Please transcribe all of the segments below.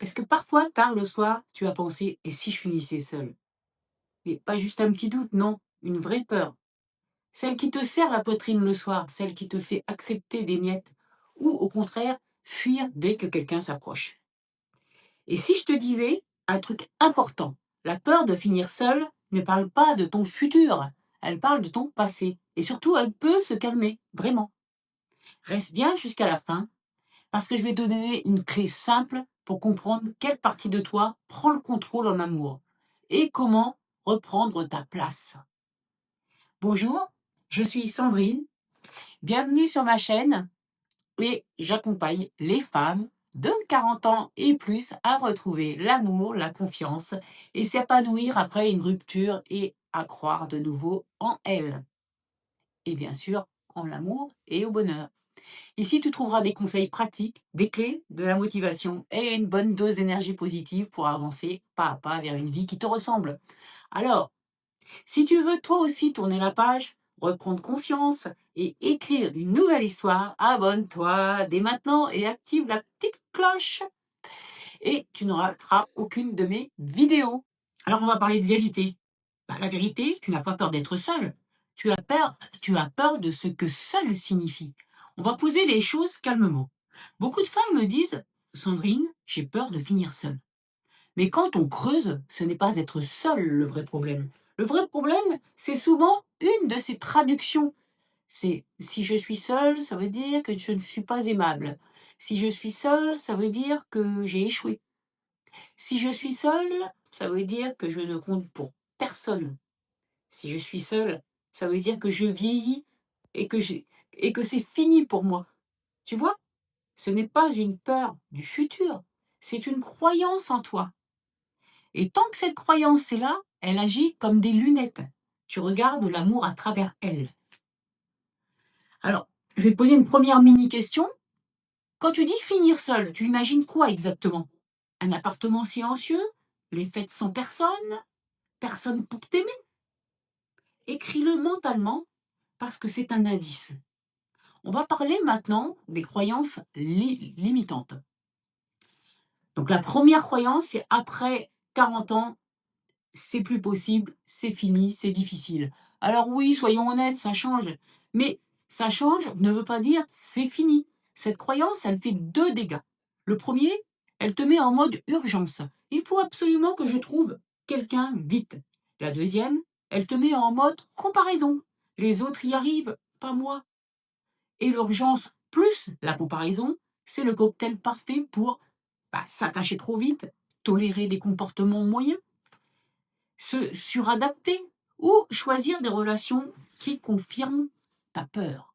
Est-ce que parfois, tard le soir, tu as pensé: «Et si je finissais seule?» Mais pas juste un petit doute, non, une vraie peur. Celle qui te serre la poitrine le soir, celle qui te fait accepter des miettes ou au contraire, fuir dès que quelqu'un s'approche. Et si je te disais un truc important, la peur de finir seule ne parle pas de ton futur, elle parle de ton passé. Et surtout, elle peut se calmer, vraiment. Reste bien jusqu'à la fin, parce que je vais te donner une clé simple pour comprendre quelle partie de toi prend le contrôle en amour et comment reprendre ta place. Bonjour, je suis Sandrine, bienvenue sur ma chaîne et j'accompagne les femmes de 40 ans et plus à retrouver l'amour, la confiance et s'épanouir après une rupture et à croire de nouveau en elles. Et bien sûr, en l'amour et au bonheur. Ici, tu trouveras des conseils pratiques, des clés, de la motivation et une bonne dose d'énergie positive pour avancer pas à pas vers une vie qui te ressemble. Alors, si tu veux toi aussi tourner la page, reprendre confiance et écrire une nouvelle histoire, abonne-toi dès maintenant et active la petite cloche et tu ne rateras aucune de mes vidéos. Alors, on va parler de vérité. La vérité, tu n'as pas peur d'être seul. Tu as peur de ce que seul signifie. On va poser les choses calmement. Beaucoup de femmes me disent, Sandrine, j'ai peur de finir seule. Mais quand on creuse, ce n'est pas être seul le vrai problème. Le vrai problème, c'est souvent une de ces traductions. C'est si je suis seule, ça veut dire que je ne suis pas aimable. Si je suis seule, ça veut dire que j'ai échoué. Si je suis seule, ça veut dire que je ne compte pour personne. Si je suis seule, ça veut dire que je vieillis et que c'est fini pour moi. Tu vois, ce n'est pas une peur du futur, c'est une croyance en toi. Et tant que cette croyance est là, elle agit comme des lunettes. Tu regardes l'amour à travers elle. Alors, je vais te poser une première mini-question. Quand tu dis finir seul, tu imagines quoi exactement? Un appartement silencieux? Les fêtes sans personne? Personne pour t'aimer? Écris-le mentalement parce que c'est un indice. On va parler maintenant des croyances limitantes. Donc la première croyance, c'est après 40 ans, c'est plus possible, c'est fini, c'est difficile. Alors oui, soyons honnêtes, ça change. Mais ça change ne veut pas dire c'est fini. Cette croyance, elle fait deux dégâts. Le premier, elle te met en mode urgence. Il faut absolument que je trouve quelqu'un vite. La deuxième, elle te met en mode comparaison. Les autres y arrivent, pas moi. Et l'urgence plus la comparaison, c'est le cocktail parfait pour s'attacher trop vite, tolérer des comportements moyens, se suradapter ou choisir des relations qui confirment ta peur.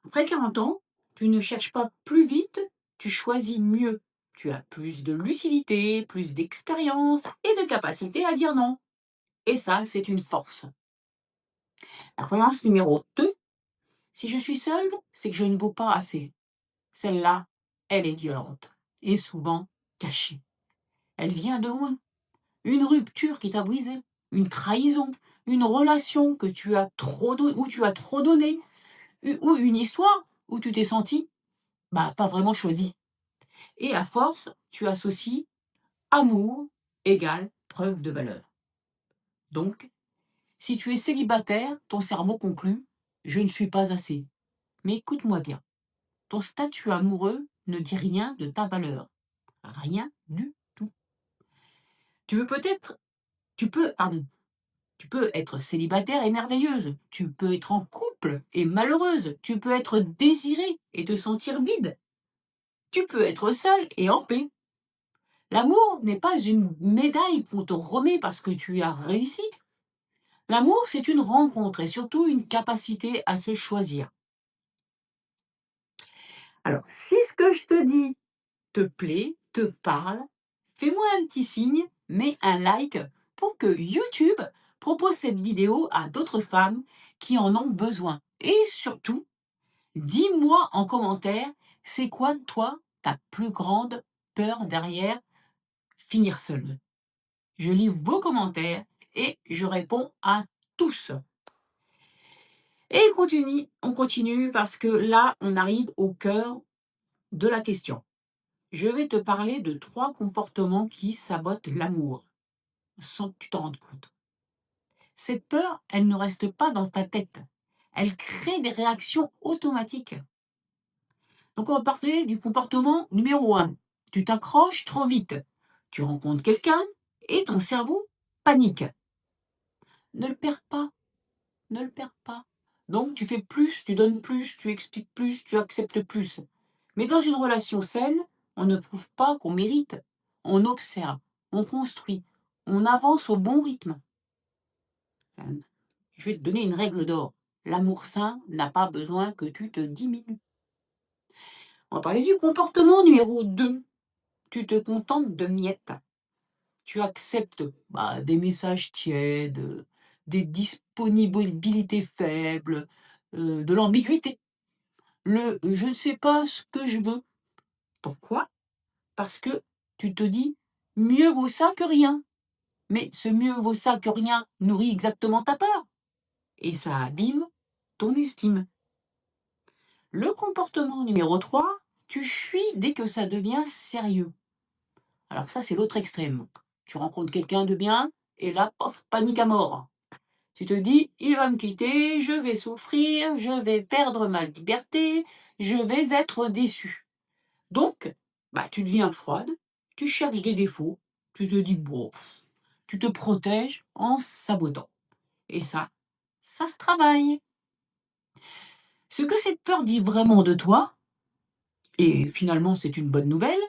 Après 40 ans, tu ne cherches pas plus vite, tu choisis mieux. Tu as plus de lucidité, plus d'expérience et de capacité à dire non. Et ça, c'est une force. La croyance numéro 2, si je suis seule, c'est que je ne vaux pas assez. Celle-là, elle est violente et souvent cachée. Elle vient de loin. Une rupture qui t'a brisé, une trahison, une relation que tu as où tu as trop donné, ou une histoire où tu t'es senti pas vraiment choisi. Et à force, tu associes amour égale preuve de valeur. Donc, si tu es célibataire, ton cerveau conclut je ne suis pas assez. Mais écoute-moi bien, ton statut amoureux ne dit rien de ta valeur. Rien du tout. Tu veux peut-être, tu peux, pardon, Tu peux être célibataire et merveilleuse. Tu peux être en couple et malheureuse. Tu peux être désirée et te sentir vide. Tu peux être seule et en paix. L'amour n'est pas une médaille qu'on te remet parce que tu as réussi. L'amour, c'est une rencontre et surtout une capacité à se choisir. Alors, si ce que je te dis te plaît, te parle, fais-moi un petit signe, mets un like pour que YouTube propose cette vidéo à d'autres femmes qui en ont besoin. Et surtout, dis-moi en commentaire, c'est quoi toi ta plus grande peur derrière finir seule? Je lis vos commentaires et je réponds à tous. Et on continue parce que là, on arrive au cœur de la question. je vais te parler de 3 comportements qui sabotent l'amour, sans que tu t'en rendes compte. Cette peur, elle ne reste pas dans ta tête. Elle crée des réactions automatiques. Donc on va parler du comportement numéro 1. Tu t'accroches trop vite. Tu rencontres quelqu'un et ton cerveau panique. Ne le perds pas, ne le perds pas. Donc tu fais plus, tu donnes plus, tu expliques plus, tu acceptes plus. Mais dans une relation saine, on ne prouve pas qu'on mérite. On observe, on construit, on avance au bon rythme. Je vais te donner une règle d'or. L'amour sain n'a pas besoin que tu te diminues. On va parler du comportement numéro 2. Tu te contentes de miettes. Tu acceptes des messages tièdes, des disponibilités faibles, de l'ambiguïté. Je ne sais pas ce que je veux. Pourquoi? Parce que tu te dis mieux vaut ça que rien. Mais ce mieux vaut ça que rien nourrit exactement ta peur. Et ça abîme ton estime. Le comportement numéro 3, tu fuis dès que ça devient sérieux. Alors ça, c'est l'autre extrême. Tu rencontres quelqu'un de bien, et là, pof, panique à mort. Tu te dis, il va me quitter, je vais souffrir, je vais perdre ma liberté, je vais être déçu. Donc, tu deviens froide, tu cherches des défauts, tu te dis, bon, tu te protèges en sabotant. Et ça se travaille. Ce que cette peur dit vraiment de toi, et finalement c'est une bonne nouvelle,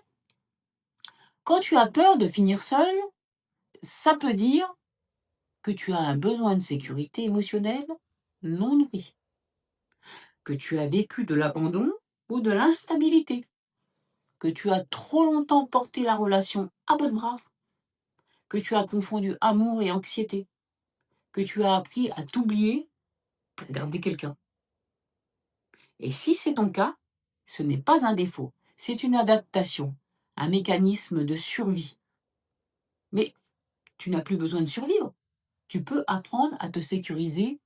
quand tu as peur de finir seul, ça peut dire que tu as un besoin de sécurité émotionnelle non nourri, que tu as vécu de l'abandon ou de l'instabilité, que tu as trop longtemps porté la relation à bout de bras, que tu as confondu amour et anxiété, que tu as appris à t'oublier pour garder quelqu'un. Et si c'est ton cas, ce n'est pas un défaut, c'est une adaptation, un mécanisme de survie. Mais tu n'as plus besoin de survivre. Tu peux apprendre à te sécuriser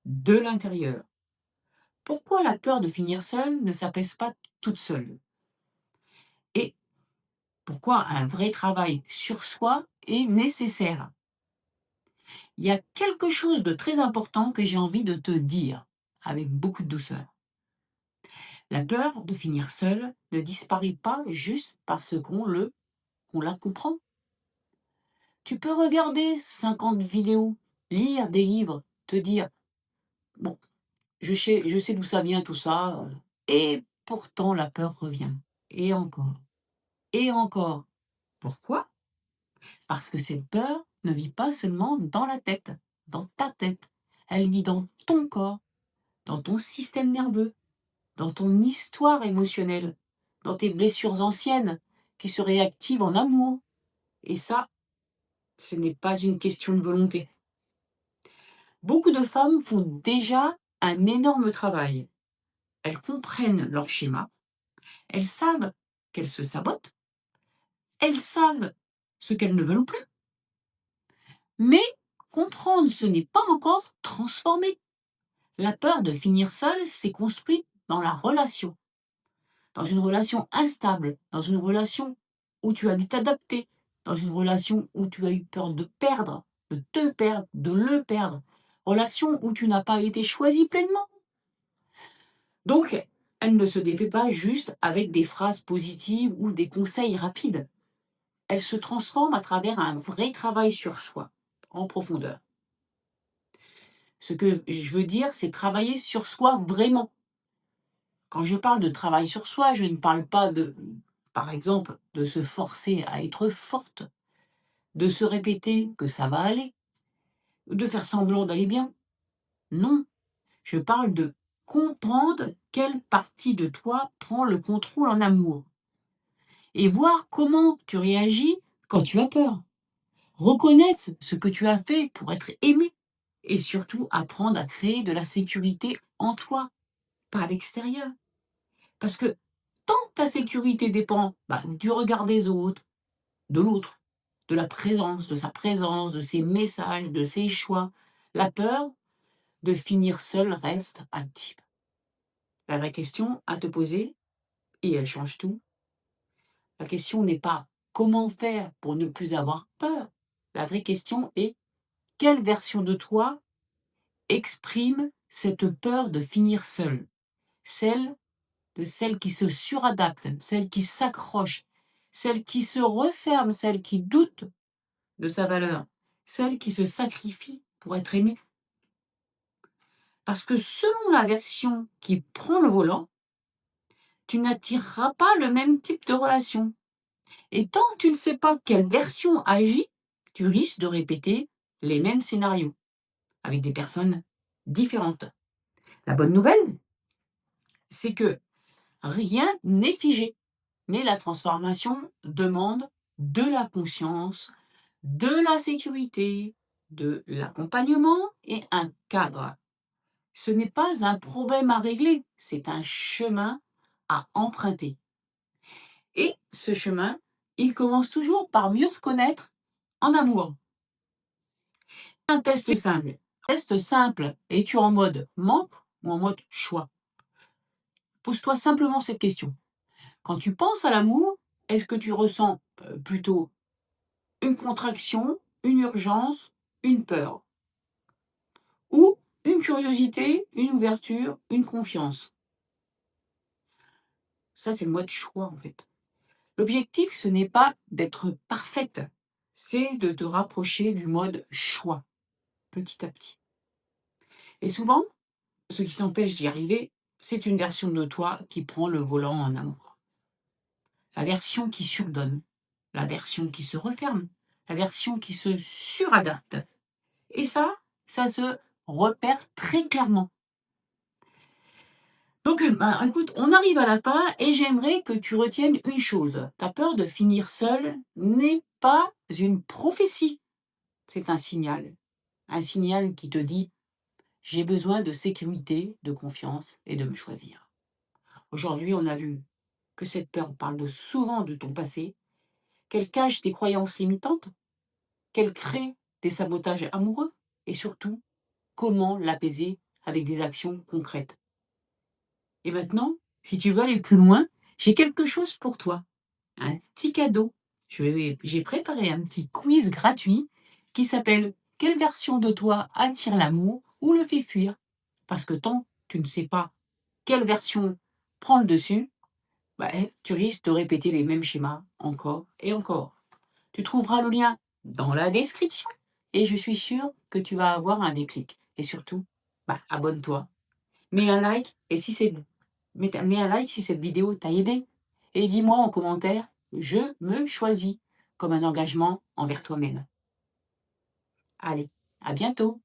de l'intérieur. Pourquoi la peur de finir seule ne s'apaise pas toute seule? Et pourquoi un vrai travail sur soi est nécessaire? Il y a quelque chose de très important que j'ai envie de te dire, avec beaucoup de douceur. La peur de finir seule ne disparaît pas juste parce qu'on la comprend. Tu peux regarder 50 vidéos, lire des livres, te dire bon, je sais d'où ça vient tout ça, et pourtant la peur revient. Et encore. Et encore. Pourquoi? Parce que cette peur ne vit pas seulement dans la tête, dans ta tête. Elle vit dans ton corps, dans ton système nerveux, dans ton histoire émotionnelle, dans tes blessures anciennes qui se réactivent en amour. Et ça, ce n'est pas une question de volonté. Beaucoup de femmes font déjà un énorme travail. Elles comprennent leur schéma, elles savent qu'elles se sabotent, elles savent ce qu'elles ne veulent plus. Mais comprendre, ce n'est pas encore transformer. La peur de finir seule s'est construite dans la relation. Dans une relation instable, dans une relation où tu as dû t'adapter, dans une relation où tu as eu peur de perdre, de te perdre, de le perdre. Relation où tu n'as pas été choisi pleinement. Donc, elle ne se défait pas juste avec des phrases positives ou des conseils rapides. Elle se transforme à travers un vrai travail sur soi, en profondeur. Ce que je veux dire, c'est travailler sur soi vraiment. Quand je parle de travail sur soi, je ne parle pas par exemple, de se forcer à être forte, de se répéter que ça va aller, de faire semblant d'aller bien. Non, je parle de comprendre quelle partie de toi prend le contrôle en amour et voir comment tu réagis quand tu as peur. Reconnaître ce que tu as fait pour être aimé et surtout apprendre à créer de la sécurité en toi, pas à l'extérieur. Parce que tant que ta sécurité dépend du regard des autres, de l'autre, de la présence, de sa présence, de ses messages, de ses choix, la peur de finir seul reste active. La vraie question à te poser, et elle change tout, La question n'est pas comment faire pour ne plus avoir peur. La vraie question est quelle version de toi exprime cette peur de finir seule? Celle qui se suradapte, celle qui s'accroche, celle qui se referme, celle qui doute de sa valeur, celle qui se sacrifie pour être aimée. Parce que selon la version qui prend le volant, tu n'attireras pas le même type de relation. Et tant que tu ne sais pas quelle version agit, tu risques de répéter les mêmes scénarios avec des personnes différentes. La bonne nouvelle, c'est que rien n'est figé, mais la transformation demande de la conscience, de la sécurité, de l'accompagnement et un cadre. Ce n'est pas un problème à régler, c'est un chemin à emprunter. Et ce chemin, il commence toujours par mieux se connaître en amour. Un test simple. Es-tu en mode manque ou en mode choix? Pose-toi simplement cette question. Quand tu penses à l'amour, est-ce que tu ressens plutôt une contraction, une urgence, une peur? Ou une curiosité, une ouverture, une confiance? Ça, c'est le mode choix, en fait. L'objectif, ce n'est pas d'être parfaite, c'est de te rapprocher du mode choix, petit à petit. Et souvent, ce qui t'empêche d'y arriver, c'est une version de toi qui prend le volant en amour. La version qui surdonne, la version qui se referme, la version qui se suradapte. Et ça se repère très clairement. Donc, écoute, on arrive à la fin et j'aimerais que tu retiennes une chose. Ta peur de finir seule n'est pas une prophétie. C'est un signal. Un signal qui te dit « j'ai besoin de sécurité, de confiance et de me choisir ». Aujourd'hui, on a vu que cette peur parle souvent de ton passé, qu'elle cache des croyances limitantes, qu'elle crée des sabotages amoureux et surtout, comment l'apaiser avec des actions concrètes. Et maintenant, si tu veux aller plus loin, j'ai quelque chose pour toi. Un petit cadeau. J'ai préparé un petit quiz gratuit qui s'appelle « Quelle version de toi attire l'amour ou le fait fuir ?» Parce que tant que tu ne sais pas quelle version prend le dessus, tu risques de répéter les mêmes schémas encore et encore. Tu trouveras le lien dans la description et je suis sûre que tu vas avoir un déclic. Et surtout, abonne-toi. Mets un like si cette vidéo t'a aidé. Et dis-moi en commentaire, je me choisis comme un engagement envers toi-même. Allez, à bientôt!